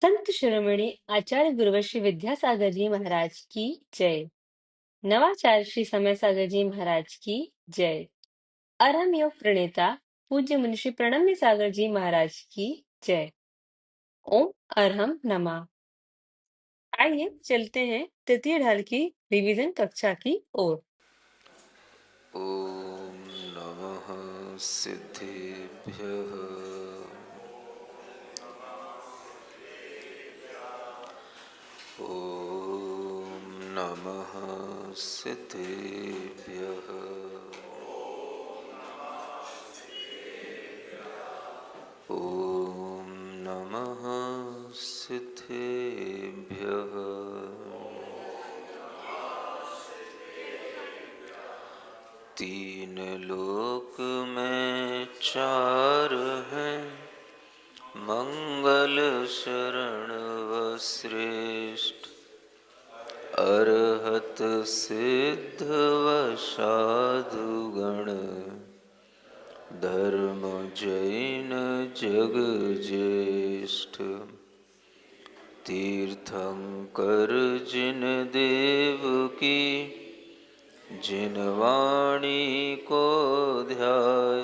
संत शिरोमणि आचार्य गुरुवर विद्यासागर जी महाराज की जय। नवाचार्य श्री समय सागर जी महाराज की जय। अरहम योग प्रणेता पूज्य मुनिषि प्रणम्य सागर जी महाराज की जय। ओम अरहम नमः। आइए चलते हैं तृतीय ढाल की रिवीजन कक्षा की ओर। ॐ नमः सिद्धेभ्यः। ॐ नमः सिद्धेभ्यः। ॐ नमः सिद्धेभ्यः। तीन लोक में चार हैं, मंगल शरण व श्रेष्ठ। अरहत सिद्ध व साधुगण, धर्म जैन जग ज्येष्ठ। तीर्थंकर जिन देव की, जिन वाणी को ध्याय।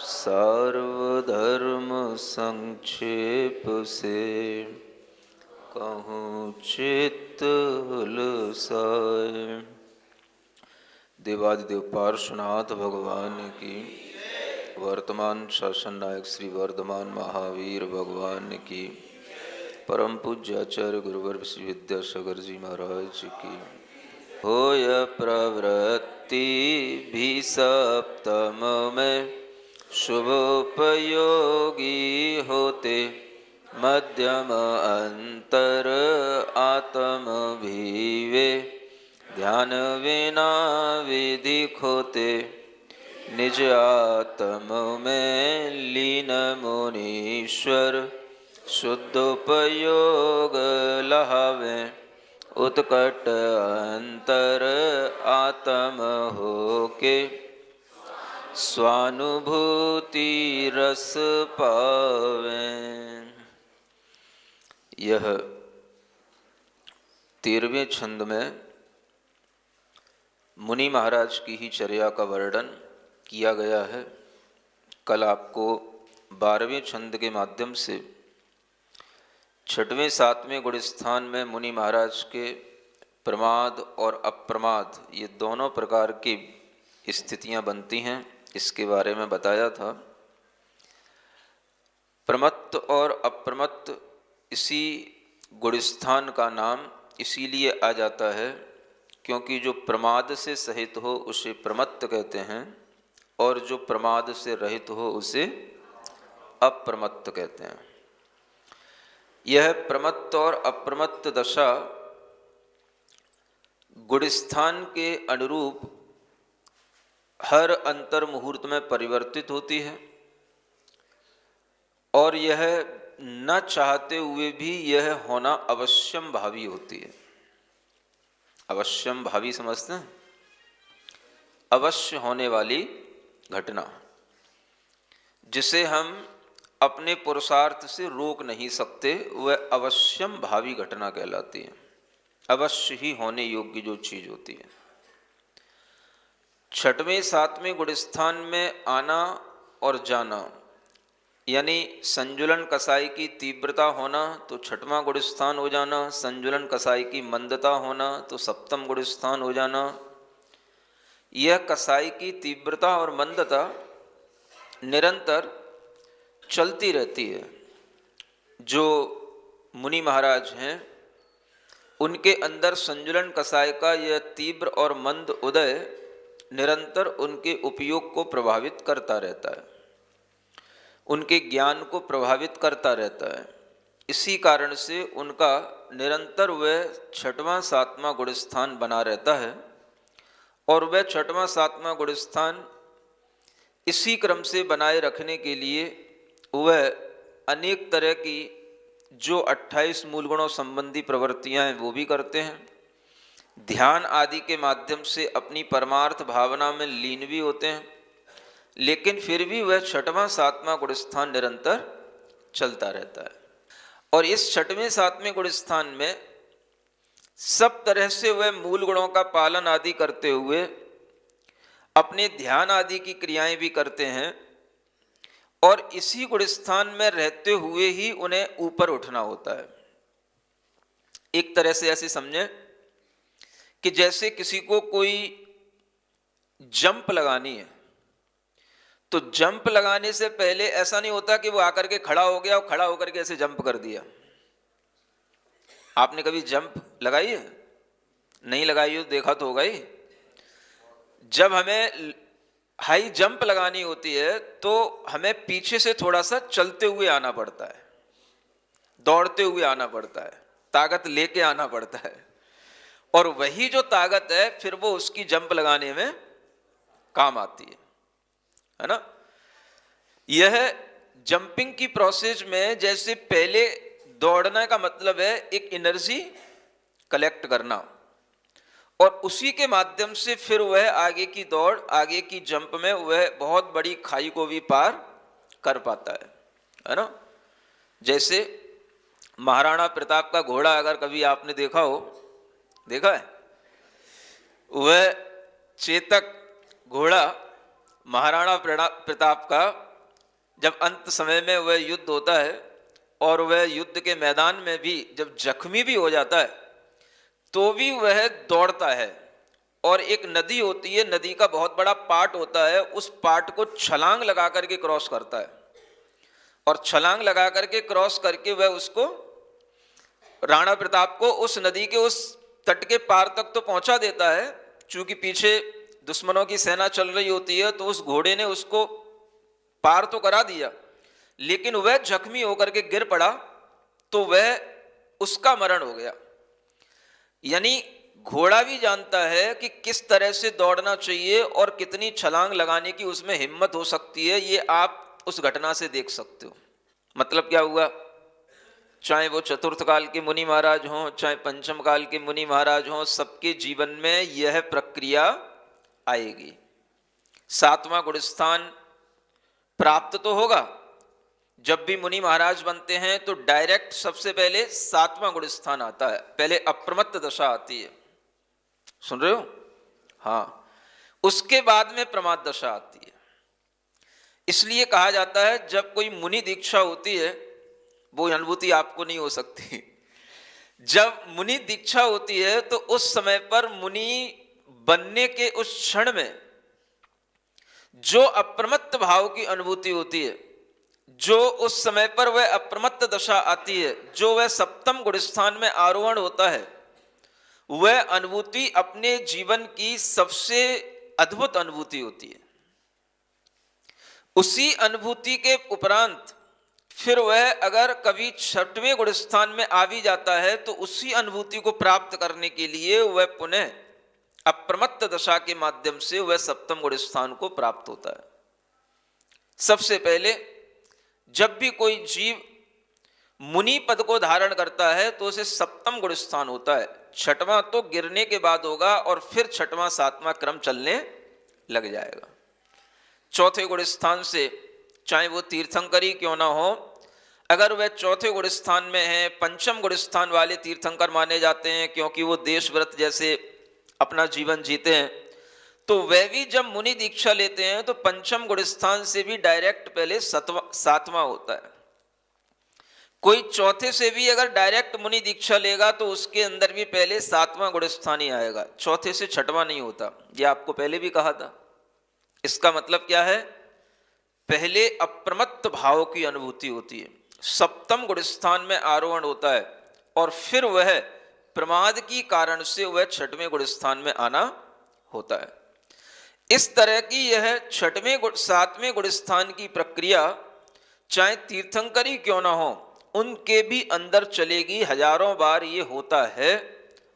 सार्वधर्म संक्षेप से, कहूँ चित्त हुलसाए। देवादिदेव पार्श्वनाथ भगवान की, वर्तमान शासन नायक श्री वर्धमान महावीर भगवान की, परम पूज्य आचार्य गुरुवर श्री विद्यासागर जी महाराज की। होय प्रवृत्ति भी सप्तम में, शुभोपयोगी होते। मध्यम अंतर आत्म भी वे, ध्यान विना विधि खोते। निज आत्म में लीन मुनीश्वर, शुद्धोपयोग लहावे। उत्कट अंतर आत्म होके, स्वानुभूति रस पावें। यह 13वें छंद में मुनि महाराज की ही चर्या का वर्णन किया गया है। कल आपको 12वें छंद के माध्यम से 6वें 7वें गुणस्थान में मुनि महाराज के प्रमाद और अप्रमाद ये दोनों प्रकार की स्थितियां बनती हैं, इसके बारे में बताया था। प्रमत्त और अप्रमत्त इसी गुणस्थान का नाम इसीलिए आ जाता है क्योंकि जो प्रमाद से सहित हो उसे प्रमत्त कहते हैं और जो प्रमाद से रहित हो उसे अप्रमत्त कहते हैं। यह प्रमत्त और अप्रमत्त दशा गुणस्थान के अनुरूप हर अंतर मुहूर्त में परिवर्तित होती है और यह न चाहते हुए भी यह होना अवश्यम भावी होती है। अवश्यम भावी समझते हैं? अवश्य होने वाली घटना जिसे हम अपने पुरुषार्थ से रोक नहीं सकते, वह अवश्यम भावी घटना कहलाती है। अवश्य ही होने योग्य जो चीज होती है। 6वें 7वें गुणस्थान में आना और जाना यानी संजुलन कसाई की तीव्रता होना तो 6वां गुणस्थान हो जाना, संजुलन कसाई की मंदता होना तो 7वां गुणस्थान हो जाना। यह कसाई की तीव्रता और मंदता निरंतर चलती रहती है। जो मुनि महाराज हैं उनके अंदर संजुलन कसाय का यह तीव्र और मंद उदय निरंतर उनके उपयोग को प्रभावित करता रहता है, उनके ज्ञान को प्रभावित करता रहता है। इसी कारण से उनका निरंतर वह 6वां 7वां गुणस्थान बना रहता है और वह 6वां 7वां गुणस्थान इसी क्रम से बनाए रखने के लिए वह अनेक तरह की जो 28 मूल गुणों संबंधी प्रवृत्तियां हैं वो भी करते हैं। ध्यान आदि के माध्यम से अपनी परमार्थ भावना में लीन भी होते हैं, लेकिन फिर भी वह 6वां 7वां गुणस्थान निरंतर चलता रहता है। और इस छठवें सातवें गुण स्थान में सब तरह से वह मूल गुणों का पालन आदि करते हुए अपने ध्यान आदि की क्रियाएं भी करते हैं, और इसी गुण स्थान में रहते हुए ही उन्हें ऊपर उठना होता है। एक तरह से ऐसे समझें कि जैसे किसी को कोई जंप लगानी है, तो जंप लगाने से पहले ऐसा नहीं होता कि वो आकर के खड़ा हो गया और खड़ा होकर के ऐसे जंप कर दिया। आपने कभी जंप लगाई है? नहीं लगाई हो, देखा तो होगा ही। जब हमें हाई जंप लगानी होती है तो हमें पीछे से थोड़ा सा चलते हुए आना पड़ता है, दौड़ते हुए आना पड़ता है, ताकत लेके आना पड़ता है, और वही जो ताकत है फिर वो उसकी जंप लगाने में काम आती है ना। यह जंपिंग की प्रोसेस में जैसे पहले दौड़ने का मतलब है एक एनर्जी कलेक्ट करना, और उसी के माध्यम से फिर वह आगे की दौड़, आगे की जंप में वह बहुत बड़ी खाई को भी पार कर पाता है ना। जैसे महाराणा प्रताप का घोड़ा अगर कभी आपने देखा हो, देखा है? वह चेतक घोड़ा महाराणा प्रताप का जब अंत समय में वह युद्ध होता है और वह युद्ध के मैदान में भी जब जख्मी भी हो जाता है तो भी वह दौड़ता है, और एक नदी होती है, नदी का बहुत बड़ा पार्ट होता है, उस पार्ट को छलांग लगा करके क्रॉस करता है, और छलांग लगा करके क्रॉस करके वह उसको, राणा प्रताप को उस नदी के उस तट के पार तक तो पहुंचा देता है। चूंकि पीछे दुश्मनों की सेना चल रही होती है तो उस घोड़े ने उसको पार तो करा दिया, लेकिन वह जख्मी होकर के गिर पड़ा तो वह उसका मरण हो गया। यानी घोड़ा भी जानता है कि किस तरह से दौड़ना चाहिए और कितनी छलांग लगाने की उसमें हिम्मत हो सकती है, ये आप उस घटना से देख सकते हो। मतलब क्या हुआ? चाहे वो चतुर्थ काल के मुनि महाराज हों, चाहे पंचम काल के मुनि महाराज हों, सबके जीवन में यह प्रक्रिया आएगी। सातवां गुण स्थान प्राप्त तो होगा। जब भी मुनि महाराज बनते हैं तो डायरेक्ट सबसे पहले सातवां गुण स्थान आता है, पहले अप्रमत्त दशा आती है। सुन रहे हो? हाँ, उसके बाद में प्रमाद दशा आती है। इसलिए कहा जाता है जब कोई मुनि दीक्षा होती है, वो अनुभूति आपको नहीं हो सकती। जब मुनि दीक्षा होती है तो उस समय पर मुनि बनने के उस क्षण में जो अप्रमत्त भाव की अनुभूति होती है, जो उस समय पर वह अप्रमत्त दशा आती है, जो वह सप्तम गुण स्थान में आरोहण होता है, वह अनुभूति अपने जीवन की सबसे अद्भुत अनुभूति होती है। उसी अनुभूति के उपरांत फिर वह अगर कभी छठवें गुण स्थान में आ भी जाता है तो उसी अनुभूति को प्राप्त करने के लिए वह पुनः अप्रमत्त दशा के माध्यम से वह सप्तम गुण स्थान को प्राप्त होता है। सबसे पहले जब भी कोई जीव मुनि पद को धारण करता है तो उसे सप्तम गुण स्थान होता है। छठवां तो गिरने के बाद होगा और फिर छठवां सातवां क्रम चलने लग जाएगा। चौथे गुण स्थान से चाहे वो तीर्थंकरी क्यों ना हो, अगर वह चौथे गुण स्थान में है, पंचम गुण स्थान वाले तीर्थंकर माने जाते हैं क्योंकि वो देश व्रत जैसे अपना जीवन जीते हैं, तो वह भी जब मुनि दीक्षा लेते हैं तो पंचम गुण स्थान से भी डायरेक्ट पहले सातवां होता है। कोई चौथे से भी अगर डायरेक्ट मुनि दीक्षा लेगा तो उसके अंदर भी पहले सातवां गुण स्थान ही आएगा, चौथे से छठवां नहीं होता। ये आपको पहले भी कहा था। इसका मतलब क्या है? पहले अप्रमत्त भाव की अनुभूति होती है, सप्तम गुण स्थान में आरोहण होता है, और फिर वह प्रमाद की कारण से वह छठवें गुण स्थान में आना होता है। इस तरह की यह छठवें सातवें गुण स्थान की प्रक्रिया चाहे तीर्थंकरी क्यों ना हो उनके भी अंदर चलेगी। हजारों बार ये होता है।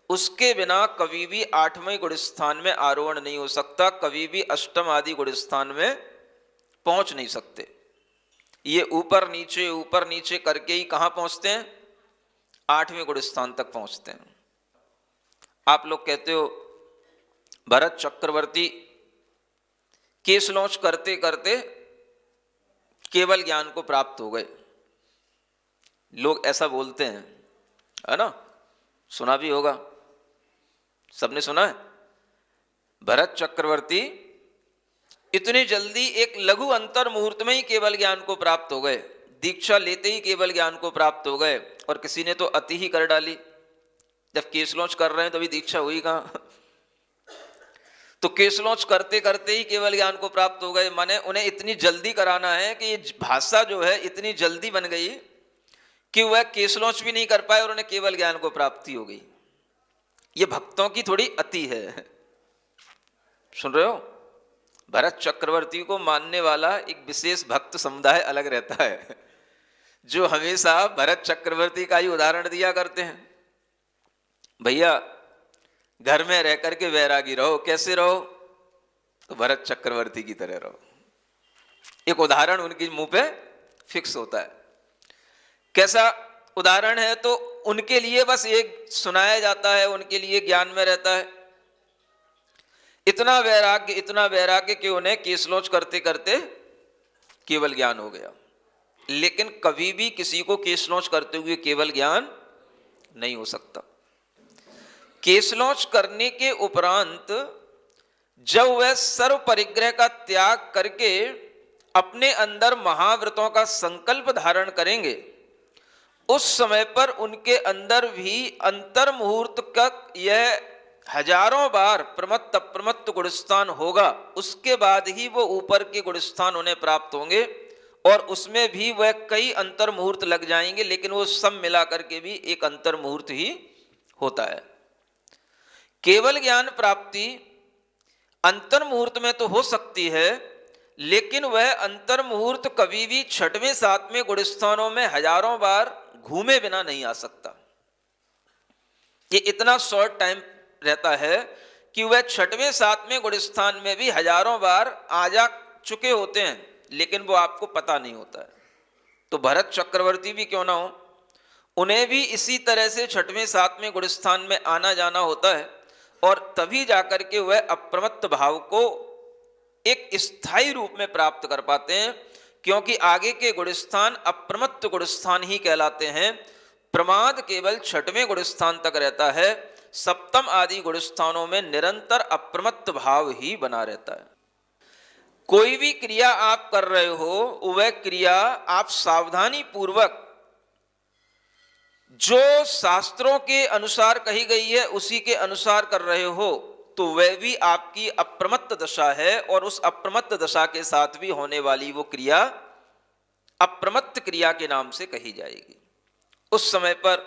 उसके बिना कभी भी आठवें गुण स्थान में आरोहण नहीं हो सकता, कभी भी अष्टम आदि गुण स्थान में पहुंच नहीं सकते। ये ऊपर नीचे करके ही कहां पहुंचते हैं? आठवें गुण स्थान तक पहुंचते हैं। आप लोग कहते हो भरत चक्रवर्ती केस लॉन्च करते करते केवल ज्ञान को प्राप्त हो गए। लोग ऐसा बोलते हैं, है ना, सुना भी होगा, सबने सुना है। भरत चक्रवर्ती इतनी जल्दी एक लघु अंतर मुहूर्त में ही केवल ज्ञान को प्राप्त हो गए, दीक्षा लेते ही केवल ज्ञान को प्राप्त हो गए, और किसी ने तो अति ही कर डाली। जब केस लॉन्च कर रहे हैं तभी दीक्षा हुई कहां, तो केस लॉन्च करते करते ही केवल ज्ञान को प्राप्त हो गए। माने उन्हें इतनी जल्दी कराना है कि ये भाषा जो है इतनी जल्दी बन गई कि वह केस लॉन्च भी नहीं कर पाए और उन्हें केवल ज्ञान को प्राप्ति हो गई। ये भक्तों की थोड़ी अति है, सुन रहे हो। भरत चक्रवर्ती को मानने वाला एक विशेष भक्त समुदाय अलग रहता है, जो हमेशा भरत चक्रवर्ती का ही उदाहरण दिया करते हैं। भैया घर में रह करके वैरागी रहो, कैसे रहो, तो भरत चक्रवर्ती की तरह रहो। एक उदाहरण उनके मुंह पे फिक्स होता है। कैसा उदाहरण है, तो उनके लिए बस एक सुनाया जाता है, उनके लिए ज्ञान में रहता है। इतना वैराग्य कि उन्हें केस लॉन्च करते करते केवल ज्ञान हो गया। लेकिन कभी भी किसी को केस लॉन्च करते हुए केवल ज्ञान नहीं हो सकता। केस लॉन्च करने के उपरांत जब वह सर्व परिग्रह का त्याग करके अपने अंदर महाव्रतों का संकल्प धारण करेंगे, उस समय पर उनके अंदर भी अंतर मुहूर्त का यह हजारों बार प्रमत्त अप्रमत्त गुणस्थान होगा। उसके बाद ही वो ऊपर के गुणस्थान उन्हें प्राप्त होंगे, और उसमें भी वह कई अंतर मुहूर्त लग जाएंगे, लेकिन वो सब मिला करके भी एक अंतर मुहूर्त ही होता है। केवल ज्ञान प्राप्ति अंतर मुहूर्त में तो हो सकती है, लेकिन वह अंतर मुहूर्त कभी भी छठवें सातवें गुणस्थानों में हजारों बार घूमे बिना नहीं आ सकता। ये इतना शॉर्ट टाइम रहता है कि वह छठवें सातवें गुणस्थान में भी हजारों बार आ जा चुके होते हैं, लेकिन वो आपको पता नहीं होता है। तो भरत चक्रवर्ती भी क्यों ना हो, उन्हें भी इसी तरह से छठवें सातवें गुणस्थान में आना जाना होता है, और तभी जाकर के वह अप्रमत्त भाव को एक स्थायी रूप में प्राप्त कर पाते हैं, क्योंकि आगे के गुणस्थान अप्रमत्त गुणस्थान ही कहलाते हैं। प्रमाद केवल छठवें गुणस्थान तक रहता है, सप्तम आदि गुणस्थानों में निरंतर अप्रमत्त भाव ही बना रहता है। कोई भी क्रिया आप कर रहे हो, वह क्रिया आप सावधानी पूर्वक जो शास्त्रों के अनुसार कही गई है उसी के अनुसार कर रहे हो, तो वह भी आपकी अप्रमत्त दशा है, और उस अप्रमत्त दशा के साथ भी होने वाली वो क्रिया अप्रमत्त क्रिया के नाम से कही जाएगी। उस समय पर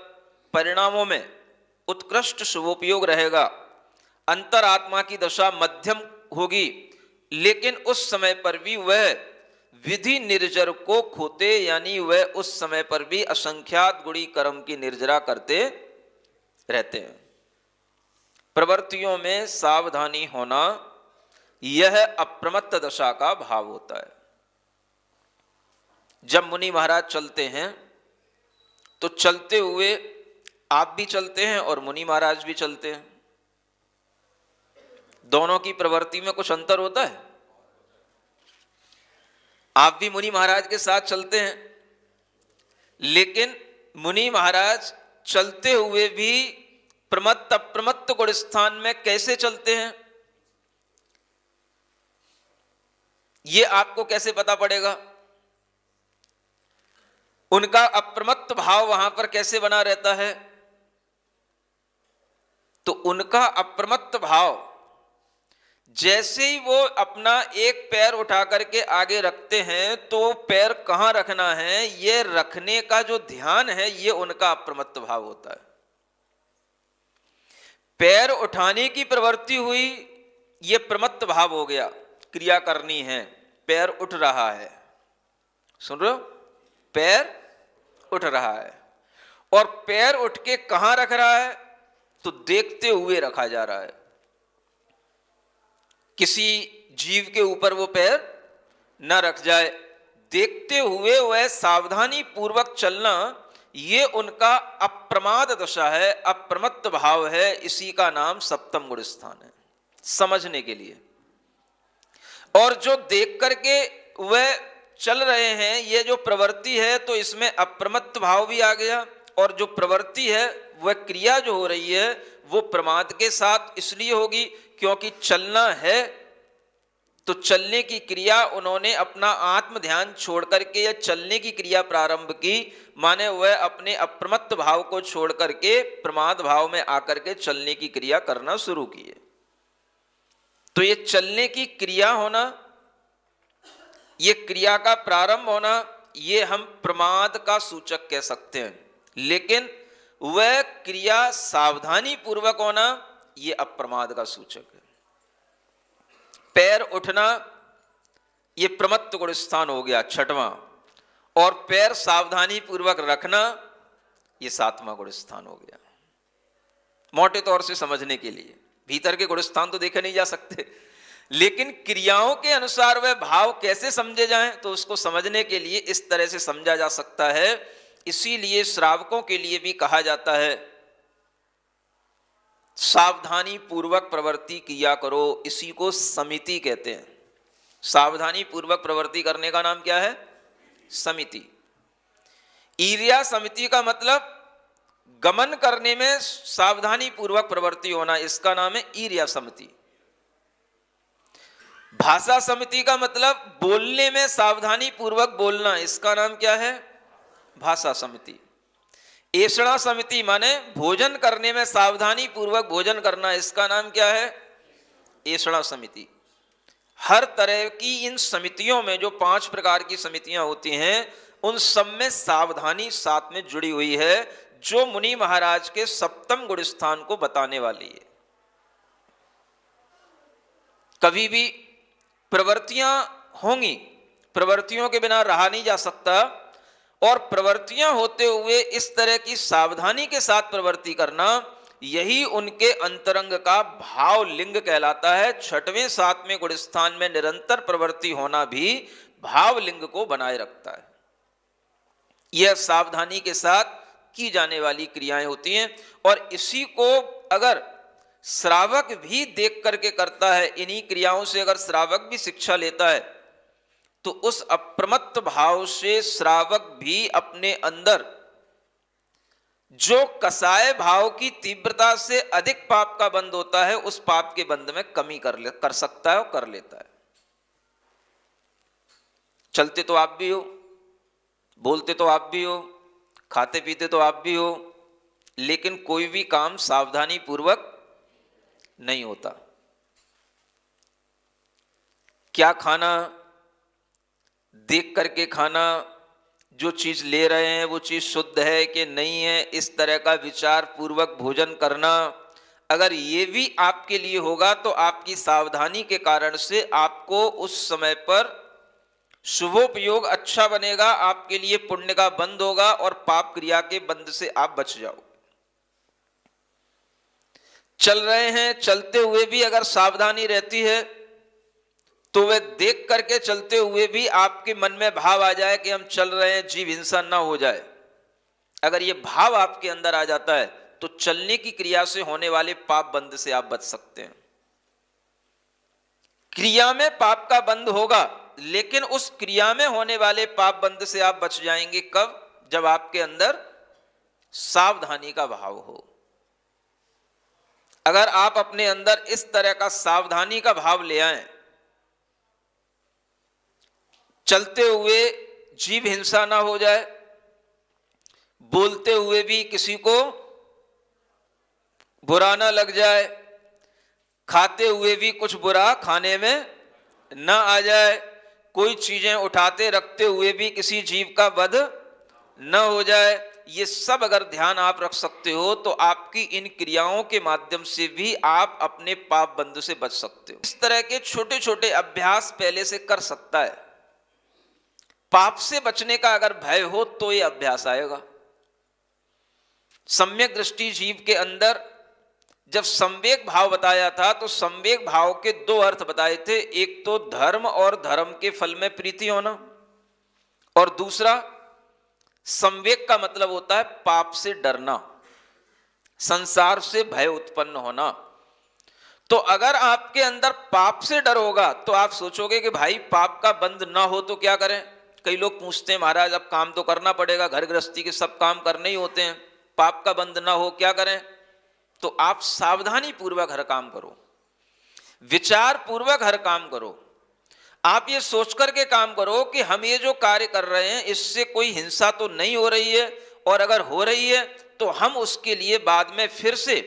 परिणामों में उत्कृष्ट शुभोपयोग रहेगा, अंतरात्मा की दशा मध्यम होगी, लेकिन उस समय पर भी वह विधि निर्जर को खोते, यानी वह उस समय पर भी असंख्यात गुणी कर्म की निर्जरा करते रहते हैं। प्रवृत्तियों में सावधानी होना, यह अप्रमत्त दशा का भाव होता है। जब मुनि महाराज चलते हैं तो चलते हुए आप भी चलते हैं और मुनि महाराज भी चलते हैं। दोनों की प्रवृत्ति में कुछ अंतर होता है। आप भी मुनि महाराज के साथ चलते हैं, लेकिन मुनि महाराज चलते हुए भी प्रमत्त अप्रमत्त गुणस्थान में कैसे चलते हैं, ये आपको कैसे पता पड़ेगा? उनका अप्रमत्त भाव वहां पर कैसे बना रहता है? तो उनका अप्रमत्त भाव, जैसे ही वो अपना एक पैर उठा करके आगे रखते हैं, तो पैर कहां रखना है, ये रखने का जो ध्यान है, ये उनका अप्रमत्त भाव होता है। पैर उठाने की प्रवृत्ति हुई, ये प्रमत्त भाव हो गया, क्रिया करनी है, पैर उठ रहा है, सुन रहे हो, पैर उठ रहा है, और पैर उठ के कहां रख रहा है, तो देखते हुए रखा जा रहा है। किसी जीव के ऊपर वो पैर न रख जाए, देखते हुए वह सावधानी पूर्वक चलना, ये उनका अप्रमाद दशा है, अप्रमत्त भाव है। इसी का नाम सप्तम गुण स्थान है, समझने के लिए। और जो देख करके वह चल रहे हैं, ये जो प्रवृत्ति है तो इसमें अप्रमत्त भाव भी आ गया, और जो प्रवृत्ति है वह क्रिया जो हो रही है वो प्रमाद के साथ इसलिए होगी क्योंकि चलना है, तो चलने की क्रिया उन्होंने अपना आत्म ध्यान छोड़ करके या चलने की क्रिया प्रारंभ की, माने वह अपने अप्रमत्त भाव को छोड़ करके प्रमाद भाव में आकर के चलने की क्रिया करना शुरू किए। तो ये चलने की क्रिया होना, ये क्रिया का प्रारंभ होना, ये हम प्रमाद का सूचक कह सकते हैं, लेकिन वह क्रिया सावधानी पूर्वक होना ये अप्रमाद का सूचक है। पैर उठना ये प्रमत्त गुण स्थान हो गया छठवां, और पैर सावधानी पूर्वक रखना ये सातवां गुण स्थान हो गया। मोटे तौर से समझने के लिए, भीतर के गुण स्थान तो देखे नहीं जा सकते, लेकिन क्रियाओं के अनुसार वह भाव कैसे समझे जाएं तो उसको समझने के लिए इस तरह से समझा जा सकता है। इसीलिए श्रावकों के लिए भी कहा जाता है सावधानी पूर्वक प्रवृत्ति किया करो, इसी को समिति कहते हैं। सावधानी पूर्वक प्रवृत्ति करने का नाम क्या है? समिति। ईर्या समिति का मतलब गमन करने में सावधानी पूर्वक प्रवृत्ति होना, इसका नाम है ईर्या समिति। भाषा समिति का मतलब बोलने में सावधानी पूर्वक बोलना, इसका नाम क्या है? भाषा समिति। ऐषणा समिति माने भोजन करने में सावधानी पूर्वक भोजन करना, इसका नाम क्या है? ऐषणा समिति। हर तरह की इन समितियों में जो 5 प्रकार की समितियां होती हैं उन सब में सावधानी साथ में जुड़ी हुई है, जो मुनि महाराज के सप्तम गुण स्थान को बताने वाली है। कभी भी प्रवृत्तियां होंगी, प्रवृत्तियों के बिना रहा नहीं जा सकता, और प्रवृत्तियां होते हुए इस तरह की सावधानी के साथ प्रवृत्ति करना, यही उनके अंतरंग का भाव लिंग कहलाता है। 6वें 7वें गुण स्थान में निरंतर प्रवृत्ति होना भी भाव लिंग को बनाए रखता है। यह सावधानी के साथ की जाने वाली क्रियाएं होती हैं, और इसी को अगर श्रावक भी देख करके करता है, इन्हीं क्रियाओं से अगर श्रावक भी शिक्षा लेता है तो उस अप्रमत्त भाव से श्रावक भी अपने अंदर जो कसाय भाव की तीव्रता से अधिक पाप का बंध होता है उस पाप के बंध में कमी कर सकता है और कर लेता है। चलते तो आप भी हो, बोलते तो आप भी हो, खाते पीते तो आप भी हो, लेकिन कोई भी काम सावधानी पूर्वक नहीं होता। क्या खाना, देख करके खाना, जो चीज ले रहे हैं वो चीज शुद्ध है कि नहीं है, इस तरह का विचार पूर्वक भोजन करना, अगर ये भी आपके लिए होगा तो आपकी सावधानी के कारण से आपको उस समय पर शुभोपयोग अच्छा बनेगा, आपके लिए पुण्य का बंध होगा और पाप क्रिया के बंध से आप बच जाओ। चल रहे हैं, चलते हुए भी अगर सावधानी रहती है तो वह देख करके चलते हुए भी आपके मन में भाव आ जाए कि हम चल रहे हैं, जीव हिंसा ना हो जाए। अगर ये भाव आपके अंदर आ जाता है तो चलने की क्रिया से होने वाले पाप बंध से आप बच सकते हैं। क्रिया में पाप का बंध होगा, लेकिन उस क्रिया में होने वाले पाप बंध से आप बच जाएंगे कब? जब आपके अंदर सावधानी का भाव हो। अगर आप अपने अंदर इस तरह का सावधानी का भाव ले आए, चलते हुए जीव हिंसा ना हो जाए, बोलते हुए भी किसी को बुरा ना लग जाए, खाते हुए भी कुछ बुरा खाने में ना आ जाए, कोई चीजें उठाते रखते हुए भी किसी जीव का वध न हो जाए, ये सब अगर ध्यान आप रख सकते हो तो आपकी इन क्रियाओं के माध्यम से भी आप अपने पाप बंध से बच सकते हो। इस तरह के छोटे छोटे अभ्यास पहले से कर सकता है। पाप से बचने का अगर भय हो तो ये अभ्यास आएगा। सम्यक दृष्टि जीव के अंदर जब संवेग भाव बताया था तो संवेग भाव के 2 अर्थ बताए थे, एक तो धर्म और धर्म के फल में प्रीति होना, और दूसरा संवेग का मतलब होता है पाप से डरना, संसार से भय उत्पन्न होना। तो अगर आपके अंदर पाप से डर होगा तो आप सोचोगे कि भाई पाप का बंध ना हो तो क्या करें, कई लोग पूछते हैं महाराज अब काम तो करना पड़ेगा, घर गृहस्थी के सब काम करने ही होते हैं, पाप का बंध ना हो क्या करें? तो आप सावधानी पूर्वक हर काम करो, विचार पूर्वक हर काम करो। आप ये सोच करके काम करो कि हम ये जो कार्य कर रहे हैं इससे कोई हिंसा तो नहीं हो रही है, और अगर हो रही है तो हम उसके लिए बाद में फिर से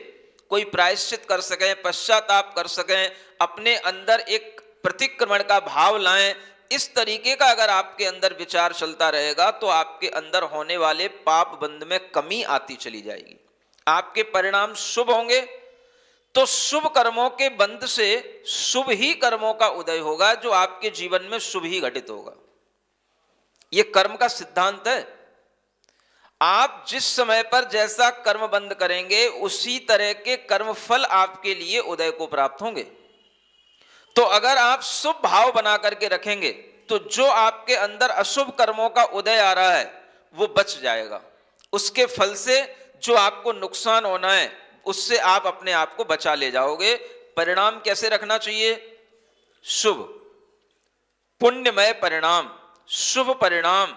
कोई प्रायश्चित कर सकें, पश्चाताप कर सकें, अपने अंदर एक प्रतिक्रमण का भाव लाएं। इस तरीके का अगर आपके अंदर विचार चलता रहेगा तो आपके अंदर होने वाले पाप बंध में कमी आती चली जाएगी, आपके परिणाम शुभ होंगे। तो शुभ कर्मों के बंध से शुभ ही कर्मों का उदय होगा, जो आपके जीवन में शुभ ही घटित होगा। यह कर्म का सिद्धांत है। आप जिस समय पर जैसा कर्म बंद करेंगे उसी तरह के कर्म फल आपके लिए उदय को प्राप्त होंगे। तो अगर आप शुभ भाव बना करके रखेंगे तो जो आपके अंदर अशुभ कर्मों का उदय आ रहा है वो बच जाएगा। उसके फल से जो आपको नुकसान होना है उससे आप अपने आप को बचा ले जाओगे। परिणाम कैसे रखना चाहिए? शुभ, पुण्यमय परिणाम, शुभ परिणाम।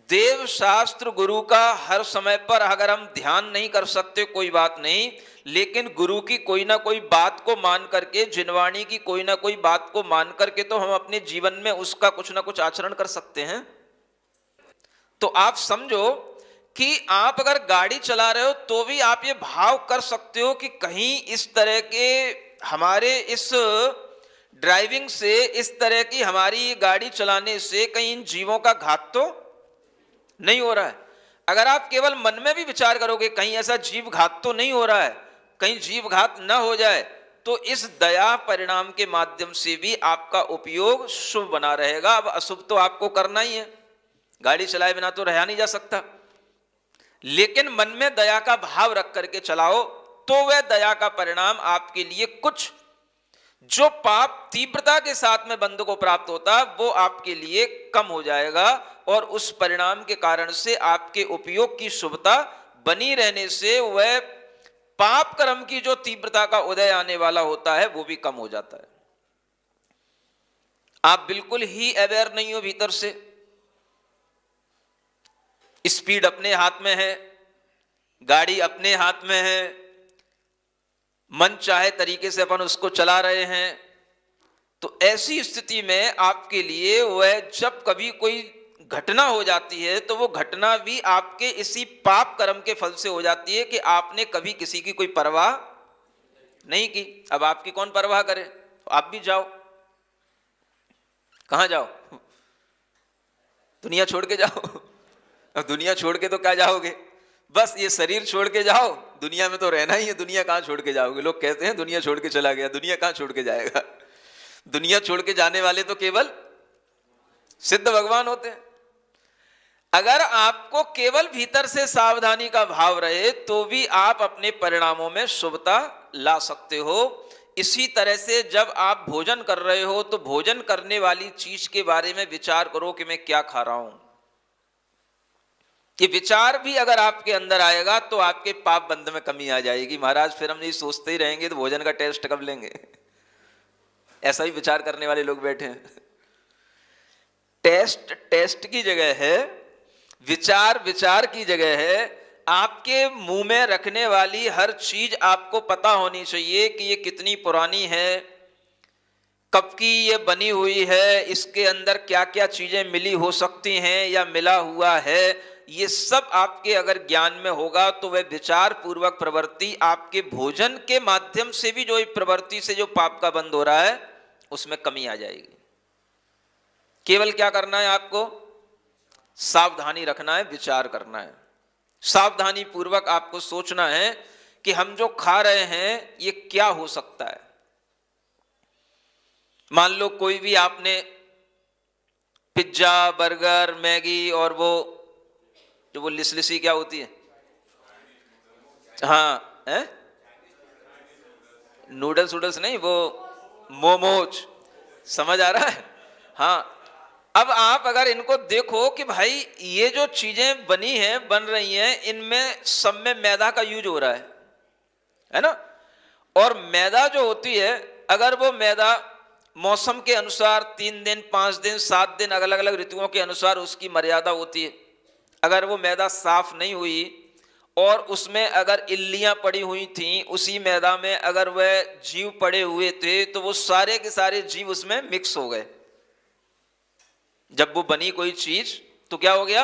देव शास्त्र गुरु का हर समय पर अगर हम ध्यान नहीं कर सकते कोई बात नहीं, लेकिन गुरु की कोई ना कोई बात को मान करके, जिनवाणी की कोई ना कोई बात को मान करके तो हम अपने जीवन में उसका कुछ ना कुछ आचरण कर सकते हैं। तो आप समझो कि आप अगर गाड़ी चला रहे हो तो भी आप ये भाव कर सकते हो कि कहीं इस तरह के हमारे इस ड्राइविंग से, इस तरह की हमारी गाड़ी चलाने से कहीं इन जीवों का घात तो नहीं हो रहा है। अगर आप केवल मन में भी विचार करोगे कहीं ऐसा जीव घात तो नहीं हो रहा है, कहीं जीव घात न हो जाए, तो इस दया परिणाम के माध्यम से भी आपका उपयोग शुभ बना रहेगा। अब अशुभ तो आपको करना ही है, गाड़ी चलाए बिना तो रहा नहीं जा सकता, लेकिन मन में दया का भाव रख करके चलाओ तो वह दया का परिणाम आपके लिए कुछ जो पाप तीव्रता के साथ में बंध को प्राप्त होता वो आपके लिए कम हो जाएगा, और उस परिणाम के कारण से आपके उपयोग की शुभता बनी रहने से वह पाप कर्म की जो तीव्रता का उदय आने वाला होता है वो भी कम हो जाता है। आप बिल्कुल ही अवेयर नहीं हो भीतर से, स्पीड अपने हाथ में है, गाड़ी अपने हाथ में है, मन चाहे तरीके से अपन उसको चला रहे हैं। तो ऐसी स्थिति में आपके लिए वह जब कभी कोई घटना हो जाती है तो वो घटना भी आपके इसी पाप कर्म के फल से हो जाती है कि आपने कभी किसी की कोई परवाह नहीं की। अब आपकी कौन परवाह करे? आप भी जाओ, कहां जाओ? दुनिया छोड़ के जाओ। अब दुनिया छोड़ के तो क्या जाओगे? बस ये शरीर छोड़ के जाओ, दुनिया में तो रहना ही है, दुनिया कहां छोड़ के जाओगे? लोग कहते हैं दुनिया छोड़ के चला गया, दुनिया कहां छोड़ के जाएगा? दुनिया छोड़ के जाने वाले तो केवल सिद्ध भगवान होते हैं। अगर आपको केवल भीतर से सावधानी का भाव रहे तो भी आप अपने परिणामों में शुभता ला सकते हो। इसी तरह से जब आप भोजन कर रहे हो तो भोजन करने वाली चीज के बारे में विचार करो कि मैं क्या खा रहा हूं। ये विचार भी अगर आपके अंदर आएगा तो आपके पाप बंध में कमी आ जाएगी। महाराज फिर हम ये सोचते ही रहेंगे तो भोजन का टेस्ट कब लेंगे? ऐसा ही विचार करने वाले लोग बैठे हैं। टेस्ट की जगह है, विचार की जगह है। आपके मुंह में रखने वाली हर चीज आपको पता होनी चाहिए कि ये कितनी पुरानी है, कब की ये बनी हुई है, इसके अंदर क्या क्या चीजें मिली हो सकती हैं या मिला हुआ है। ये सब आपके अगर ज्ञान में होगा तो वह विचार पूर्वक प्रवृत्ति आपके भोजन के माध्यम से भी जो प्रवृत्ति से जो पाप का बंध हो रहा है उसमें कमी आ जाएगी। केवल क्या करना है? आपको सावधानी रखना है, विचार करना है। सावधानी पूर्वक आपको सोचना है कि हम जो खा रहे हैं ये क्या हो सकता है। मान लो कोई भी आपने पिज्जा, बर्गर, मैगी और वो जो वो लिसलिसी क्या होती है, हाँ है? नूडल्स नहीं, वो मोमोज, समझ आ रहा है? हाँ, अब आप अगर इनको देखो कि भाई ये जो चीजें बनी हैं, बन रही हैं, इनमें सब में मैदा का यूज हो रहा है ना? और मैदा जो होती है, अगर वो मैदा मौसम के अनुसार 3 दिन 5 दिन 7 दिन अलग अलग ऋतुओं के अनुसार उसकी मर्यादा होती है। अगर वो मैदा साफ नहीं हुई और उसमें अगर इल्लियां पड़ी हुई थीं, उसी मैदा में अगर वह जीव पड़े हुए थे, तो वो सारे के सारे जीव उसमें मिक्स हो गए। जब वो बनी कोई चीज तो क्या हो गया,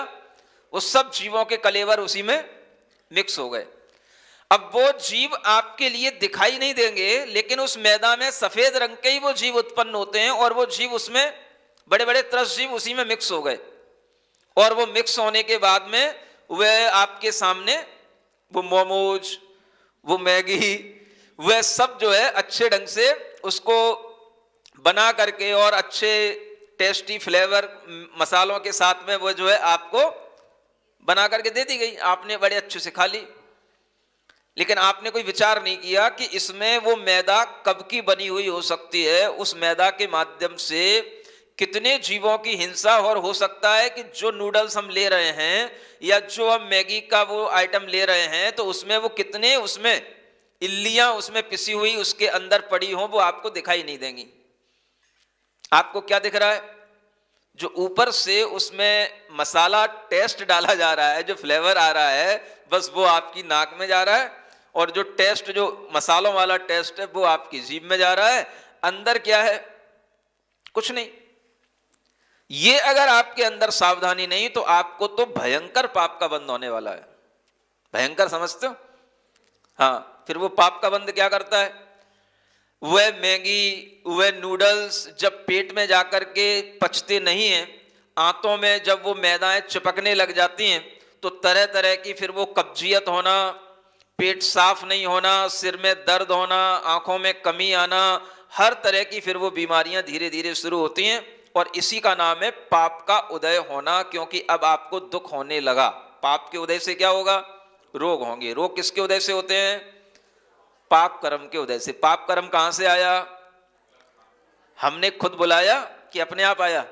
वो सब जीवों के कलेवर उसी में मिक्स हो गए। अब वो जीव आपके लिए दिखाई नहीं देंगे, लेकिन उस मैदा में सफेद रंग के ही वो जीव उत्पन्न होते हैं, और वो जीव उसमें बड़े बड़े त्रस्त जीव उसी में मिक्स हो गए। और वो मिक्स होने के बाद में वह आपके सामने वो मोमोज, वो मैगी, वह सब जो है अच्छे ढंग से उसको बना करके और अच्छे टेस्टी फ्लेवर मसालों के साथ में वो जो है आपको बना करके दे दी गई। आपने बड़े अच्छे से खा ली, लेकिन आपने कोई विचार नहीं किया कि इसमें वो मैदा कब की बनी हुई हो सकती है, उस मैदा के माध्यम से कितने जीवों की हिंसा और हो सकता है कि जो नूडल्स हम ले रहे हैं या जो हम मैगी का वो आइटम ले रहे हैं, तो उसमें वो कितने उसमें इल्लियां उसमें पिसी हुई उसके अंदर पड़ी हों, वो आपको दिखाई नहीं देंगी। आपको क्या दिख रहा है, जो ऊपर से उसमें मसाला टेस्ट डाला जा रहा है, जो फ्लेवर आ रहा है, बस वो आपकी नाक में जा रहा है, और जो टेस्ट, जो मसालों वाला टेस्ट है, वो आपकी जीभ में जा रहा है। अंदर क्या है, कुछ नहीं। ये अगर आपके अंदर सावधानी नहीं, तो आपको तो भयंकर पाप का बंध होने वाला है। भयंकर समझते हो? हाँ, फिर वो पाप का बंध क्या करता है, वह मैगी, वह नूडल्स जब पेट में जाकर के पचते नहीं हैं, आंतों में जब वो मैदाएं चिपकने लग जाती हैं, तो तरह तरह की फिर वो कब्जियत होना, पेट साफ नहीं होना, सिर में दर्द होना, आंखों में कमी आना, हर तरह की फिर वो बीमारियां धीरे धीरे शुरू होती हैं। और इसी का नाम है पाप का उदय होना, क्योंकि अब आपको दुख होने लगा। पाप के उदय से क्या होगा, रोग होंगे। रोग किसके उदय से होते हैं, पाप कर्म के उदय से। पाप कर्म कहां से आया, हमने खुद बुलाया कि अपने आप आया?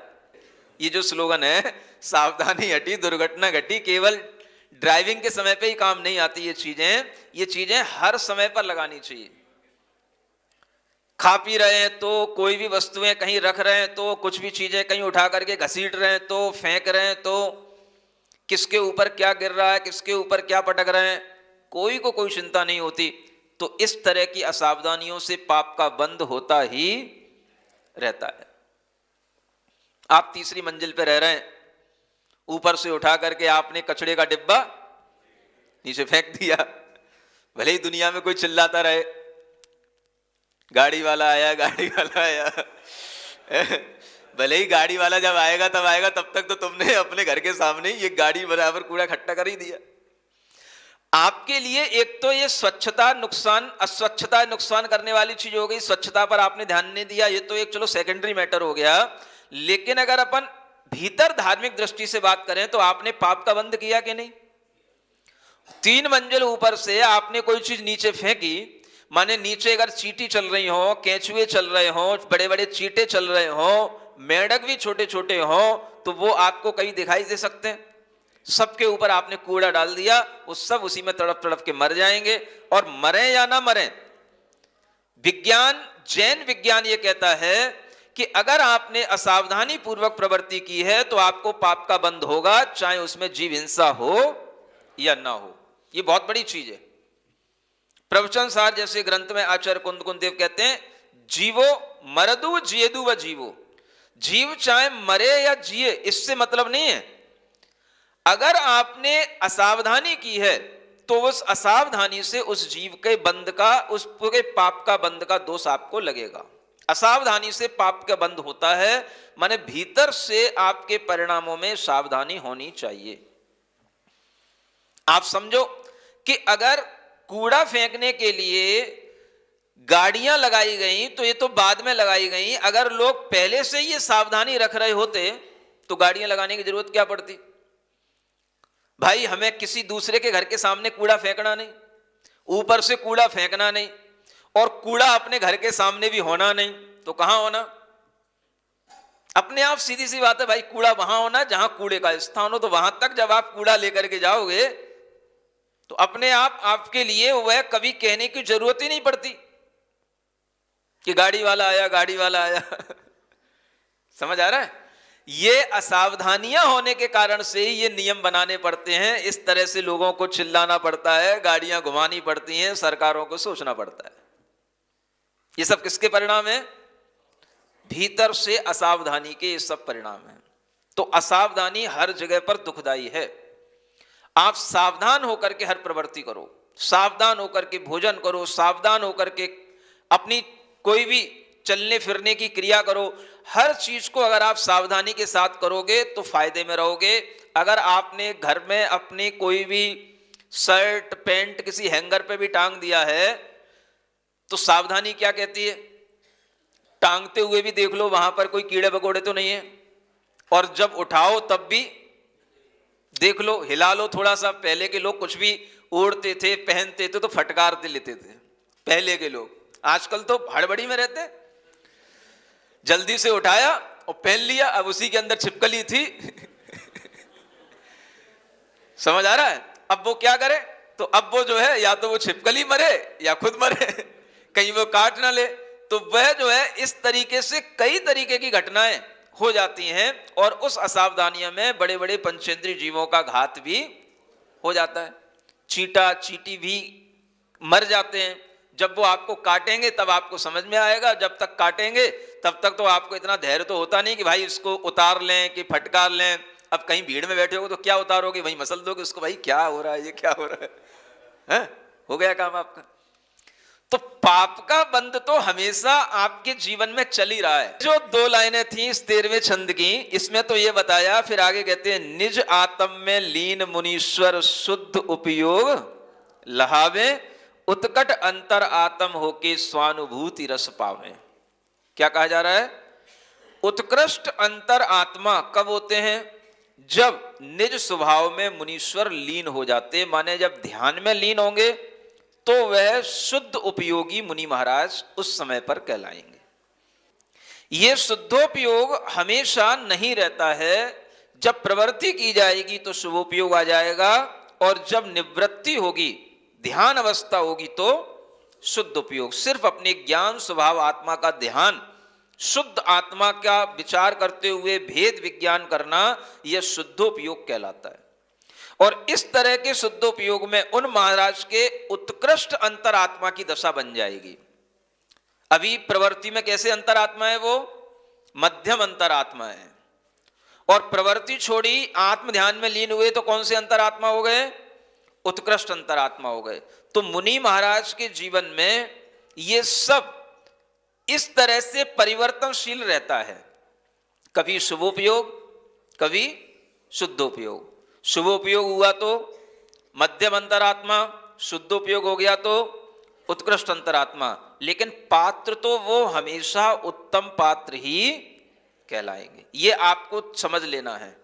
ये जो स्लोगन है, सावधानी हटी दुर्घटना घटी, केवल ड्राइविंग के समय पे ही काम नहीं आती ये चीजें हर समय पर लगानी चाहिए। खा पी रहे हैं तो, कोई भी वस्तुएं कहीं रख रहे हैं तो, कुछ भी चीजें कहीं उठा करके घसीट रहे हैं तो, फेंक रहे हैं तो, किसके ऊपर क्या गिर रहा है, किसके ऊपर क्या पटक रहे हैं, कोई को कोई चिंता नहीं होती। तो इस तरह की असावधानियों से पाप का बंध होता ही रहता है। आप तीसरी मंजिल पे रह रहे हैं, ऊपर से उठा करके आपने कचड़े का डिब्बा नीचे फेंक दिया। भले ही दुनिया में कोई चिल्लाता रहे, गाड़ी वाला आया, गाड़ी वाला आया, भले ही गाड़ी वाला जब आएगा तब आएगा, तब तक तो तुमने अपने घर के सामने ये गाड़ी बराबर कूड़ा इकट्ठा कर ही दिया। आपके लिए एक तो ये स्वच्छता नुकसान, अस्वच्छता नुकसान करने वाली चीज हो गई, स्वच्छता पर आपने ध्यान नहीं दिया, ये तो एक चलो सेकेंडरी मैटर हो गया। लेकिन अगर अपन भीतर धार्मिक दृष्टि से बात करें, तो आपने पाप का बंध किया कि नहीं? 3 मंजिल ऊपर से आपने कोई चीज नीचे फेंकी, माने नीचे अगर चींटी चल रही हो, केंचुए चल रहे हो, बड़े बड़े चींटे चल रहे हो, मेंढक भी छोटे छोटे हो, तो वो आपको कहीं दिखाई दे सकते हैं? सबके ऊपर आपने कूड़ा डाल दिया, वो सब उसी में तड़प तड़प के मर जाएंगे। और मरे या ना मरे, विज्ञान, जैन विज्ञान ये कहता है कि अगर आपने असावधानी पूर्वक प्रवृत्ति की है तो आपको पाप का बंध होगा, चाहे उसमें जीव हिंसा हो या ना हो। ये बहुत बड़ी चीज है। प्रवचन सार जैसे ग्रंथ में आचार्य कुंद देव कहते हैं, जीवो मरदु जियेदु व जीवो, जीव चाहे मरे या जिए, इससे मतलब नहीं है। अगर आपने असावधानी की है तो उस असावधानी से उस जीव के बंध का, उस पूरे पाप का बंध का दोष आपको लगेगा। असावधानी से पाप का बंध होता है, माने भीतर से आपके परिणामों में सावधानी होनी चाहिए। आप समझो कि अगर कूड़ा फेंकने के लिए गाड़ियां लगाई गई, तो ये तो बाद में लगाई गई, अगर लोग पहले से ये सावधानी रख रहे होते तो गाड़ियां लगाने की जरूरत क्या पड़ती? भाई, हमें किसी दूसरे के घर के सामने कूड़ा फेंकना नहीं, ऊपर से कूड़ा फेंकना नहीं, और कूड़ा अपने घर के सामने भी होना नहीं, तो कहां होना? अपने आप सीधी सी बात है भाई, कूड़ा वहां होना जहां कूड़े का स्थान हो। तो वहां तक जब आप कूड़ा लेकर के जाओगे तो अपने आप आपके लिए वह कभी कहने की जरूरत ही नहीं पड़ती। कि गाड़ी वाला आया, गाड़ी वाला आया। समझ आ रहा है? ये असावधानियां होने के कारण से ही ये नियम बनाने पड़ते हैं, इस तरह से लोगों को चिल्लाना पड़ता है, गाड़ियां घुमानी पड़ती हैं, सरकारों को सोचना पड़ता है। ये सब किसके परिणाम है? भीतर से असावधानी के ये सब परिणाम है। तो असावधानी हर जगह पर दुखदाई है। आप सावधान होकर के हर प्रवृत्ति करो, सावधान होकर के भोजन करो, सावधान होकर के अपनी कोई भी चलने फिरने की क्रिया करो। हर चीज को अगर आप सावधानी के साथ करोगे तो फायदे में रहोगे। अगर आपने घर में अपनी कोई भी शर्ट पैंट किसी हैंगर पे भी टांग दिया है तो सावधानी क्या कहती है? टांगते हुए भी देख लो वहां पर कोई कीड़े मकोड़े तो नहीं है, और जब उठाओ तब भी देख लो, हिला लो थोड़ा सा। पहले के लोग कुछ भी ओढ़ते थे पहनते थे तो फटकार लेते थे पहले के लोग, आजकल तो हड़बड़ी में रहते, जल्दी से उठाया और पहन लिया, अब उसी के अंदर छिपकली थी। समझ आ रहा है? अब वो क्या करे? तो अब वो जो है या तो वो छिपकली मरे या खुद मरे, कहीं वो काट ना ले। तो वह जो है इस तरीके से कई तरीके की घटनाएं हो जाती हैं, और उस असावधानियों में बड़े बड़े पंचेंद्रीय जीवों का घात भी हो जाता है। चींटा चींटी भी मर जाते हैं। जब वो आपको काटेंगे तब आपको समझ में आएगा, जब तक काटेंगे तब तक तो आपको इतना धैर्य तो होता नहीं कि भाई इसको उतार लें कि फटकार लें। अब कहीं भीड़ में बैठे हो तो क्या उतारोगे, वहीं मसल दोगे उसको, भाई क्या हो रहा है, ये क्या हो रहा है? हो गया काम आपका। तो पाप का बंध तो हमेशा आपके जीवन में चल ही रहा है। जो 2 लाइनें थी इस 13वें छंद की, इसमें तो ये बताया, फिर आगे कहते हैं निज आत्म में लीन मुनीश्वर शुद्ध उपयोग लहावे, उत्कट अंतर आत्म होके स्वानुभूति रस पावे। क्या कहा जा रहा है? उत्कृष्ट अंतर आत्मा कब होते हैं? जब निज स्वभाव में मुनीश्वर लीन हो जाते, माने जब ध्यान में लीन होंगे तो वह शुद्ध उपयोगी मुनि महाराज उस समय पर कहलाएंगे। यह शुद्धोपयोग हमेशा नहीं रहता है। जब प्रवृत्ति की जाएगी तो शुभोपयोग आ जाएगा, और जब निवृत्ति होगी, ध्यान अवस्था होगी तो शुद्ध उपयोग। सिर्फ अपने ज्ञान स्वभाव आत्मा का ध्यान, शुद्ध आत्मा का विचार करते हुए भेद विज्ञान करना, यह शुद्धोपयोग कहलाता है। और इस तरह के शुद्धोपयोग में उन महाराज के उत्कृष्ट अंतरात्मा की दशा बन जाएगी। अभी प्रवृत्ति में कैसे अंतरात्मा है? वो मध्यम अंतरात्मा है। और प्रवृत्ति छोड़ी, आत्म ध्यान में लीन हुए तो कौन से अंतरात्मा हो गए? उत्कृष्ट अंतरात्मा हो गए। तो मुनि महाराज के जीवन में ये सब इस तरह से परिवर्तनशील रहता है, कभी शुभोपयोग कभी शुद्धोपयोग। शुभोपयोग हुआ तो मध्यम अंतरात्मा, शुद्धोपयोग हो गया तो उत्कृष्ट अंतरात्मा। लेकिन पात्र तो वो हमेशा उत्तम पात्र ही कहलाएंगे। ये आपको समझ लेना है।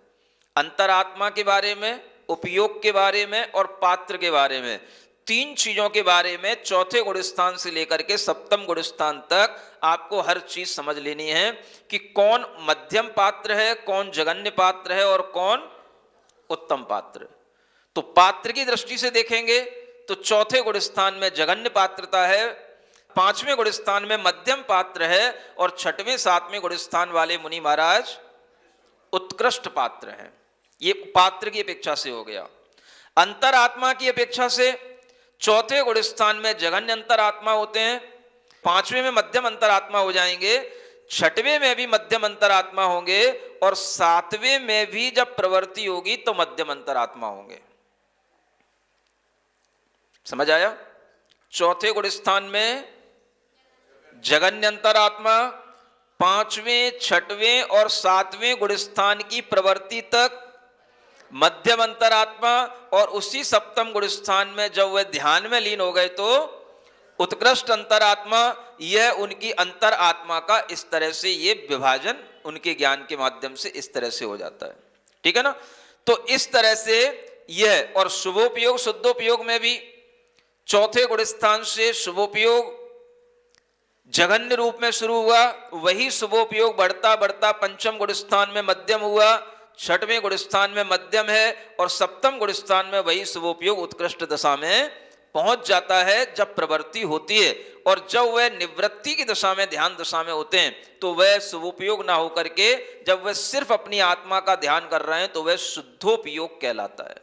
अंतरात्मा के बारे में, उपयोग के बारे में और पात्र के बारे में, 3 चीजों के बारे में चौथे गुण स्थान से लेकर के सप्तम गुण स्थान तक आपको हर चीज समझ लेनी है कि कौन मध्यम पात्र है, कौन जघन्य पात्र है और कौन उत्तम पात्र। तो पात्र की दृष्टि से देखेंगे तो चौथे गुण स्थान में जघन्य पात्रता है, 5वें गुण स्थान में मध्यम पात्र है, और 6वें 7वें गुण स्थान वाले मुनि महाराज उत्कृष्ट पात्र हैं। ये पात्र की अपेक्षा से हो गया। अंतरात्मा की अपेक्षा से चौथे गुण स्थान में जघन्य अंतरात्मा होते हैं, 5वें में मध्यम अंतरात्मा हो जाएंगे, 6वें में भी मध्यम अंतरात्मा होंगे, और 7वें में भी जब प्रवृत्ति होगी तो मध्यम अंतरात्मा होंगे। समझ आया? चौथे गुण स्थान में जघन्य अंतरात्मा, 5वें 6वें और 7वें गुण स्थान की प्रवृत्ति तक मध्यम अंतरात्मा, और उसी सप्तम गुण स्थान में जब वह ध्यान में लीन हो गए तो उत्कृष्ट अंतरात्मा। यह उनकी अंतर आत्मा का इस तरह से ये विभाजन उनके ज्ञान के माध्यम से इस तरह से हो जाता है। ठीक है ना? तो इस तरह से यह, और शुभोपयोग शुद्धोपयोग में भी चौथे गुण स्थान से शुभोपयोग जघन्य रूप में शुरू हुआ, वही शुभोपयोग बढ़ता बढ़ता पंचम गुण स्थान में मध्यम हुआ, 6वें गुण स्थान में मध्यम है, और सप्तम गुण स्थान में वही शुभोपयोग उत्कृष्ट दशा में पहुंच जाता है जब प्रवृत्ति होती है, और जब वह निवृत्ति की दशा में, ध्यान दशा में होते हैं, तो वह शुभोपयोग ना होकर के जब वह सिर्फ अपनी आत्मा का ध्यान कर रहे हैं तो वह शुद्धोपयोग कहलाता है।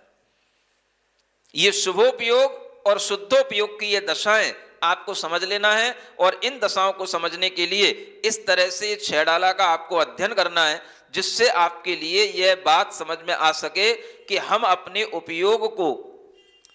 ये शुभोपयोग और शुद्धोपयोग की ये दशाएं आपको समझ लेना है, और इन दशाओं को समझने के लिए इस तरह से 6 डाला का आपको अध्ययन करना है, जिससे आपके लिए यह बात समझ में आ सके कि हम अपने उपयोग को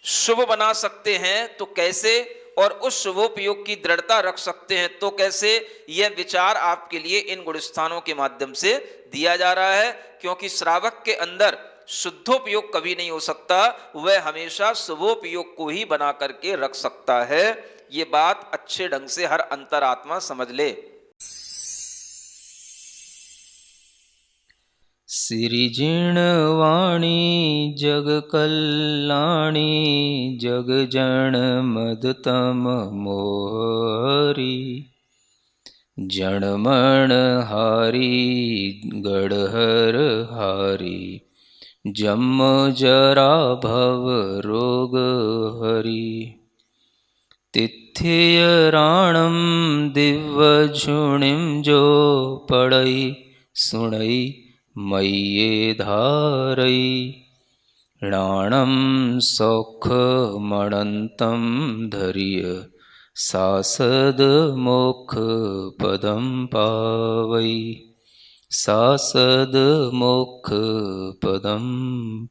शुभ बना सकते हैं तो कैसे, और उस शुभोपयोग की दृढ़ता रख सकते हैं तो कैसे। यह विचार आपके लिए इन गुणस्थानों के माध्यम से दिया जा रहा है, क्योंकि श्रावक के अंदर शुद्धोपयोग कभी नहीं हो सकता, वह हमेशा शुभोपयोग को ही बना करके रख सकता है। ये बात अच्छे ढंग से हर अंतरात्मा समझ ले। सिरिजिणवाणी जग कल्याणी जग जन मदतम मोहरी जणमण हारी गढ़हर हारी जम जरा भव रोग हरी तिथ्य राणम दिव्य झुणिम जो पड़ई सुणई मय्ये धारई राणम सौख मणंतम धर्य सासद मोक्ष पदम पावई सासद मोक्ष पदम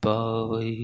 पावई।